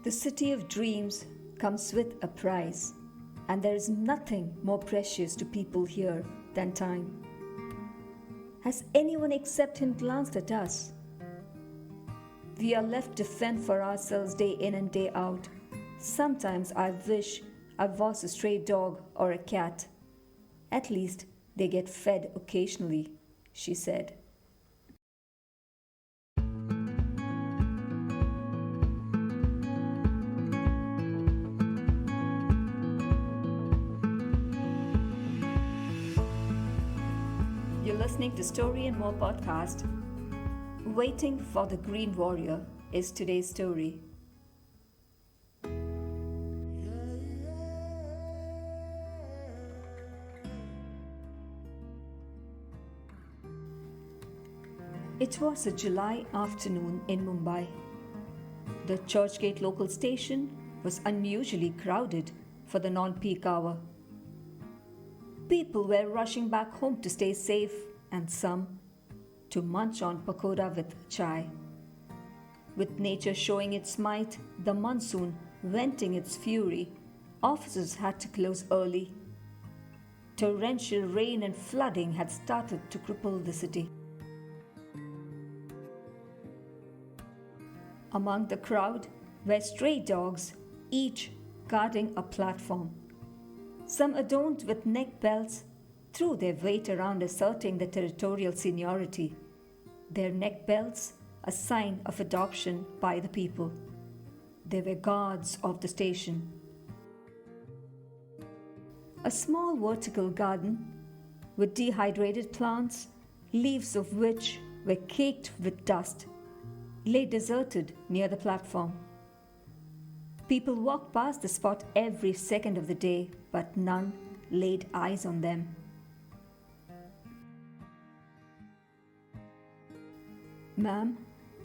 The city of dreams comes with a price, and there is nothing more precious to people here than time. Has anyone except him glanced at us? We are left to fend for ourselves day in and day out. Sometimes I wish I was a stray dog or a cat. At least they get fed occasionally, she said. You're listening to Story and More podcast. Waiting for the Green Warrior is today's story. It was a July afternoon in Mumbai. The Churchgate local station was unusually crowded for the non-peak hour. People were rushing back home to stay safe, and some to munch on pakoda with chai. With nature showing its might, the monsoon venting its fury, offices had to close early. Torrential rain and flooding had started to cripple the city. Among the crowd were stray dogs, each guarding a platform. Some adorned with neck belts threw their weight around asserting their territorial seniority. Their neck belts, a sign of adoption by the people. They were guards of the station. A small vertical garden with dehydrated plants, leaves of which were caked with dust, lay deserted near the platform. People walked past the spot every second of the day, but none laid eyes on them. "Ma'am,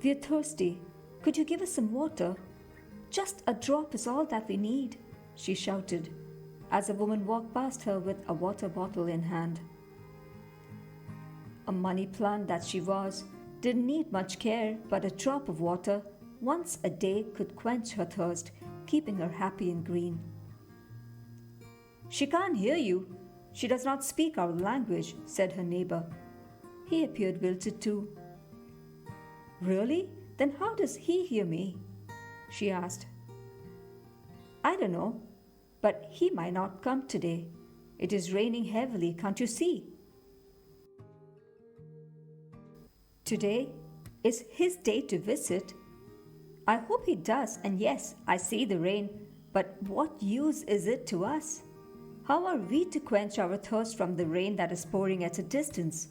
we're thirsty. Could you give us some water? Just a drop is all that we need," she shouted, as a woman walked past her with a water bottle in hand. A money plant that she was, didn't need much care, but a drop of water once a day could quench her thirst, keeping her happy and green. "She can't hear you. She does not speak our language," said her neighbor. He appeared wilted too. "Really? Then how does he hear me?" she asked. "I don't know, but he might not come today. It is raining heavily, can't you see? Today is his day to visit. I hope he does, and yes, I see the rain, but what use is it to us? How are we to quench our thirst from the rain that is pouring at a distance?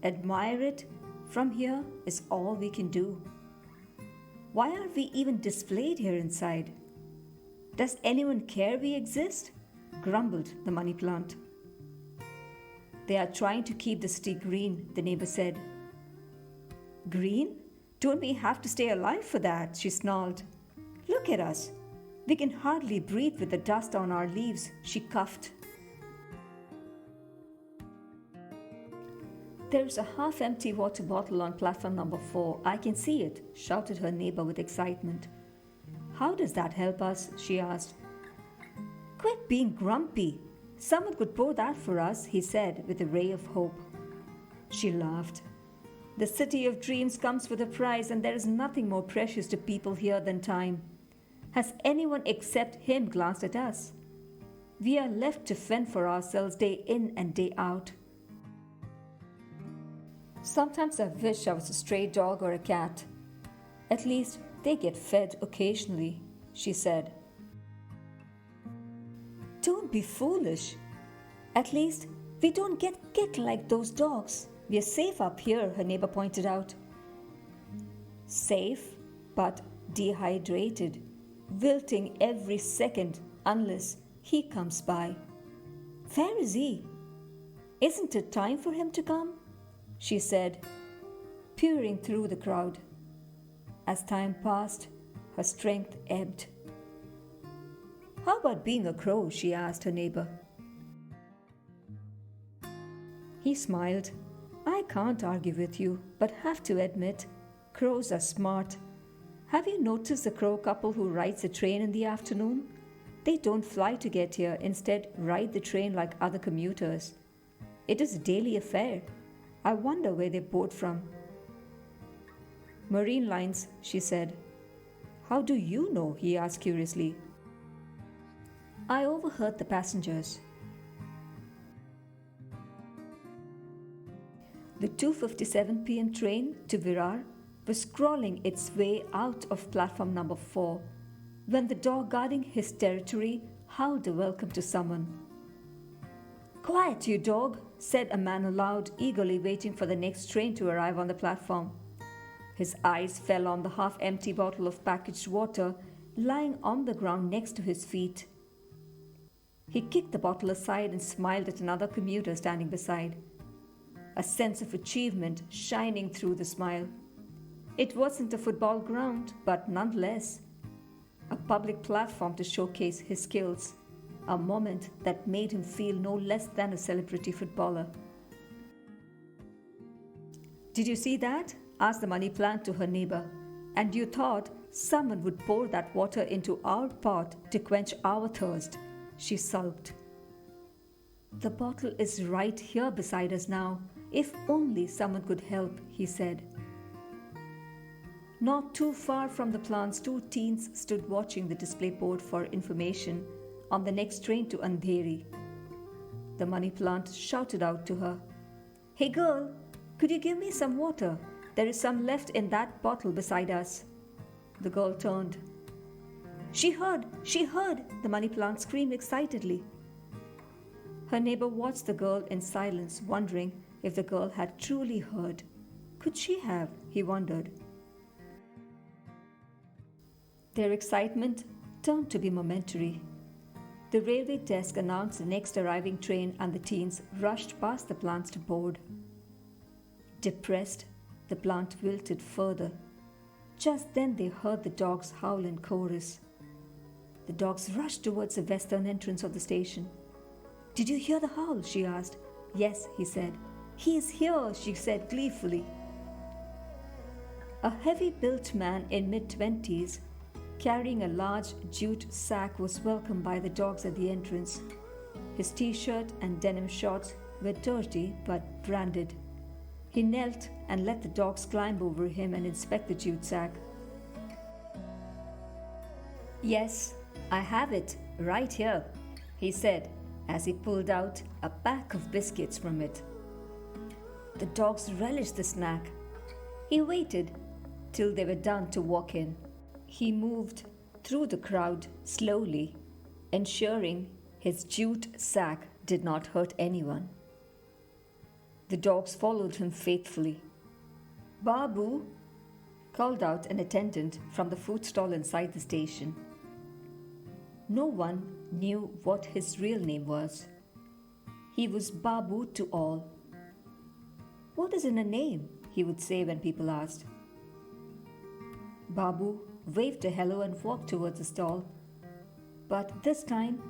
Admire it from here is all we can do. Why are we even displayed here inside? Does anyone care we exist?" grumbled the money plant. "They are trying to keep the city green," the neighbor said. "Green? Don't we have to stay alive for that?" she snarled. "Look at us. We can hardly breathe with the dust on our leaves," she coughed. "There's a half-empty water bottle on platform number 4. I can see it," shouted her neighbor with excitement. "How does that help us?" she asked. "Quit being grumpy. Someone could pour that for us," he said with a ray of hope. She laughed. "The city of dreams comes with a price, and there is nothing more precious to people here than time. Has anyone except him glanced at us? We are left to fend for ourselves day in and day out. Sometimes I wish I was a stray dog or a cat. At least they get fed occasionally," she said. "Don't be foolish. At least we don't get kicked like those dogs. We are safe up here," her neighbor pointed out. "Safe, but dehydrated, wilting every second unless he comes by. Where is he? Isn't it time for him to come?" she said, peering through the crowd. As time passed, her strength ebbed. "How about being a crow?" she asked her neighbor. He smiled. "I can't argue with you, but have to admit, crows are smart. Have you noticed the crow couple who rides the train in the afternoon? They don't fly to get here, instead, ride the train like other commuters. It is a daily affair. I wonder where they board from. Marine lines, she said. How do you know? He asked curiously. I overheard the passengers. The 2:57 p.m. train to Virar was crawling its way out of platform number 4 when the dog guarding his territory howled a welcome to someone. Quiet, you dog, said a man aloud, eagerly waiting for the next train to arrive on the platform. His eyes fell on the half-empty bottle of packaged water lying on the ground next to his feet. He kicked the bottle aside and smiled at another commuter standing beside, a sense of achievement shining through the smile. It wasn't a football ground, but nonetheless, a public platform to showcase his skills, a moment that made him feel no less than a celebrity footballer. Did you see that? Asked the money plant to her neighbor. And you thought someone would pour that water into our pot to quench our thirst, she sulked. The bottle is right here beside us now. If only someone could help, he said. Not too far from the plants, 2 teens stood watching the display board for information on the next train to Andheri. The money plant shouted out to her, Hey girl, could you give me some water? There is some left in that bottle beside us. The girl turned. She heard, the money plant screamed excitedly. Her neighbor watched the girl in silence, wondering if the girl had truly heard. Could she have? He wondered. Their excitement turned to be momentary. The railway desk announced the next arriving train and the teens rushed past the plants to board. Depressed, the plant wilted further. Just then they heard the dogs howl in chorus. The dogs rushed towards the western entrance of the station. Did you hear the howl? She asked. Yes, he said. He is here, she said gleefully. A heavy-built man in mid-20s, carrying a large jute sack, was welcomed by the dogs at the entrance. His t-shirt and denim shorts were dirty but branded. He knelt and let the dogs climb over him and inspect the jute sack. Yes, I have it, right here, he said as he pulled out a pack of biscuits from it. The dogs relished the snack. He waited till they were done to walk in. He moved through the crowd slowly, ensuring his jute sack did not hurt anyone. The dogs followed him faithfully. Babu, called out an attendant from the food stall inside the station. No one knew what his real name was. He was Babu to all. What is in a name? He would say when people asked. Babu waved a hello and walked towards the stall. But this time,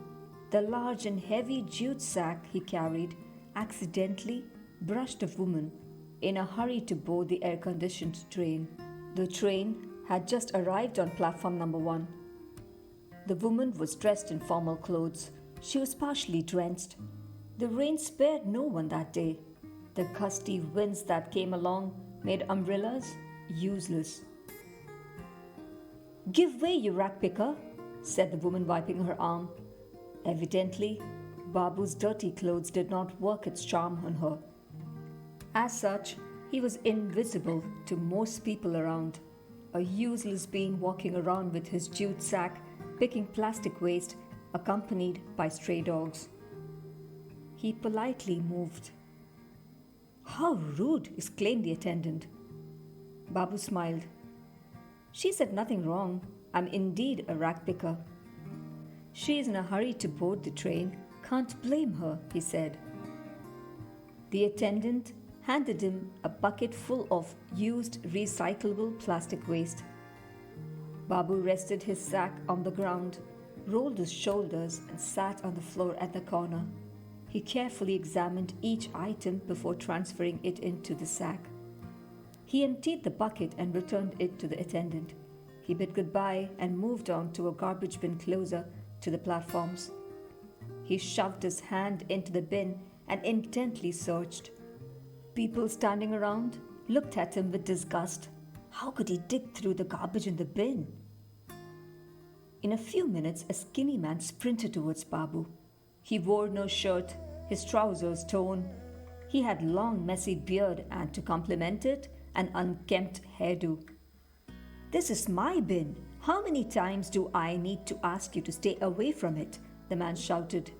the large and heavy jute sack he carried accidentally brushed a woman in a hurry to board the air-conditioned train. The train had just arrived on platform number 1. The woman was dressed in formal clothes. She was partially drenched. The rain spared no one that day. The gusty winds that came along made umbrellas useless. Give way, you ragpicker, said the woman, wiping her arm. Evidently, Babu's dirty clothes did not work its charm on her. As such, he was invisible to most people around, a useless being walking around with his jute sack, picking plastic waste, accompanied by stray dogs. He politely moved. How rude, exclaimed the attendant. Babu smiled. She said nothing wrong. I'm indeed a ragpicker. She is in a hurry to board the train. Can't blame her, he said. The attendant handed him a bucket full of used recyclable plastic waste. Babu rested his sack on the ground, rolled his shoulders, and sat on the floor at the corner. He carefully examined each item before transferring it into the sack. He emptied the bucket and returned it to the attendant. He bid goodbye and moved on to a garbage bin closer to the platforms. He shoved his hand into the bin and intently searched. People standing around looked at him with disgust. How could he dig through the garbage in the bin? In a few minutes, a skinny man sprinted towards Babu. He wore no shirt, his trousers torn. He had long, messy beard and, to complement it, an unkempt hairdo. "This is my bin. How many times do I need to ask you to stay away from it?" the man shouted.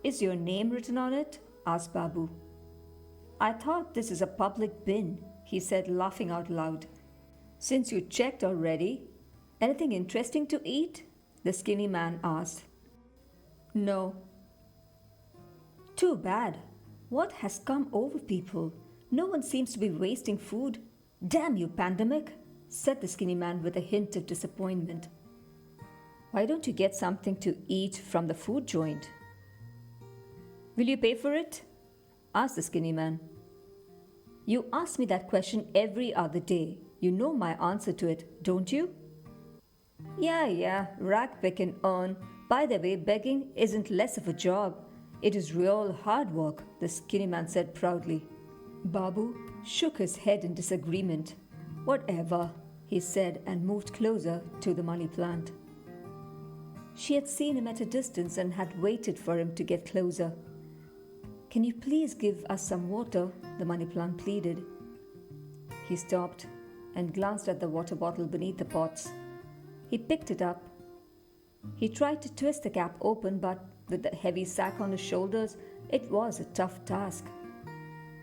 "Is your name written on it?" asked Babu. "I thought this is a public bin," he said, laughing out loud. "Since you checked already, anything interesting to eat?" the skinny man asked. "No." "Too bad. What has come over people? No one seems to be wasting food. Damn you, pandemic," said the skinny man with a hint of disappointment. "Why don't you get something to eat from the food joint?" "Will you pay for it?" asked the skinny man. "You ask me that question every other day. You know my answer to it, don't you?" Yeah, rag pick and earn. By the way, begging isn't less of a job. It is real hard work, the skinny man said proudly. Babu shook his head in disagreement. "Whatever," he said, and moved closer to the money plant. She had seen him at a distance and had waited for him to get closer. "Can you please give us some water?" the money plant pleaded. He stopped and glanced at the water bottle beneath the pots. He picked it up. He tried to twist the cap open, but with the heavy sack on his shoulders, it was a tough task.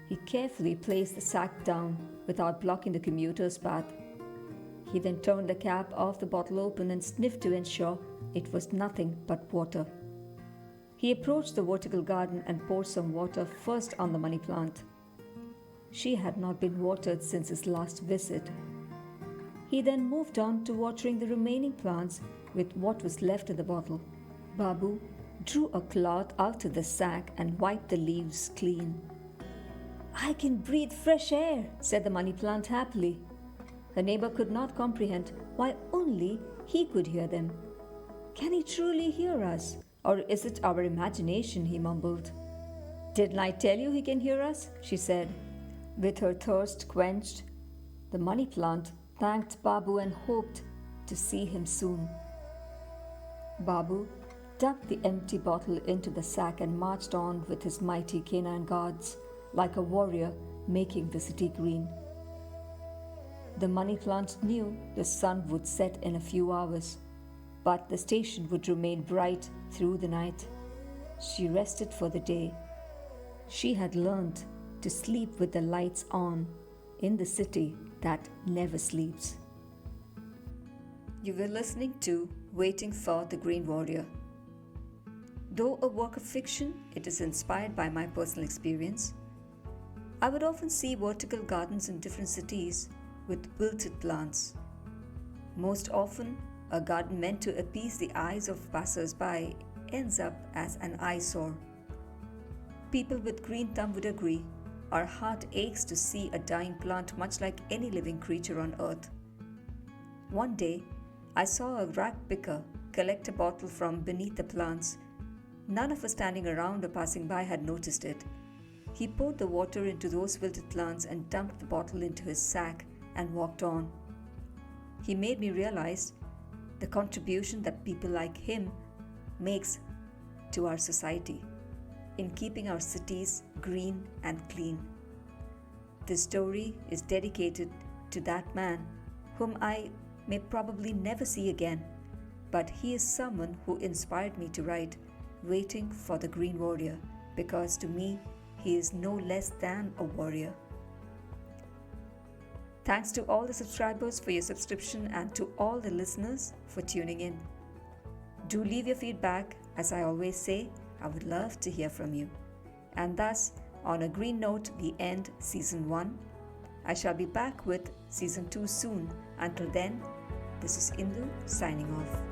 He carefully placed the sack down without blocking the commuter's path. He then turned the cap off the bottle open and sniffed to ensure it was nothing but water. He approached the vertical garden and poured some water first on the money plant. She had not been watered since his last visit. He then moved on to watering the remaining plants with what was left in the bottle. Babu drew a cloth out of the sack and wiped the leaves clean. "I can breathe fresh air," said the money plant happily. Her neighbor could not comprehend why only he could hear them. "Can he truly hear us? Or is it our imagination?" he mumbled. "Didn't I tell you he can hear us?" she said. With her thirst quenched, the money plant thanked Babu and hoped to see him soon. Babu dumped the empty bottle into the sack and marched on with his mighty canine guards, like a warrior making the city green. The money plant knew the sun would set in a few hours, but the station would remain bright through the night. She rested for the day. She had learned to sleep with the lights on in the city that never sleeps. You were listening to Waiting for the Green Warrior. Though a work of fiction, it is inspired by my personal experience. I would often see vertical gardens in different cities with wilted plants. Most often, a garden meant to appease the eyes of passers-by ends up as an eyesore. People with green thumb would agree. Our heart aches to see a dying plant, much like any living creature on earth. One day, I saw a ragpicker collect a bottle from beneath the plants. None of us standing around or passing by had noticed it. He poured the water into those wilted plants and dumped the bottle into his sack and walked on. He made me realize the contribution that people like him makes to our society in keeping our cities green and clean. This story is dedicated to that man whom I may probably never see again, but he is someone who inspired me to write Waiting for the Green Warrior, because to me, he is no less than a warrior. Thanks to all the subscribers for your subscription and to all the listeners for tuning in. Do leave your feedback. As I always say, I would love to hear from you. And thus, on a green note, we end Season 1. I shall be back with Season 2 soon. Until then, this is Indu signing off.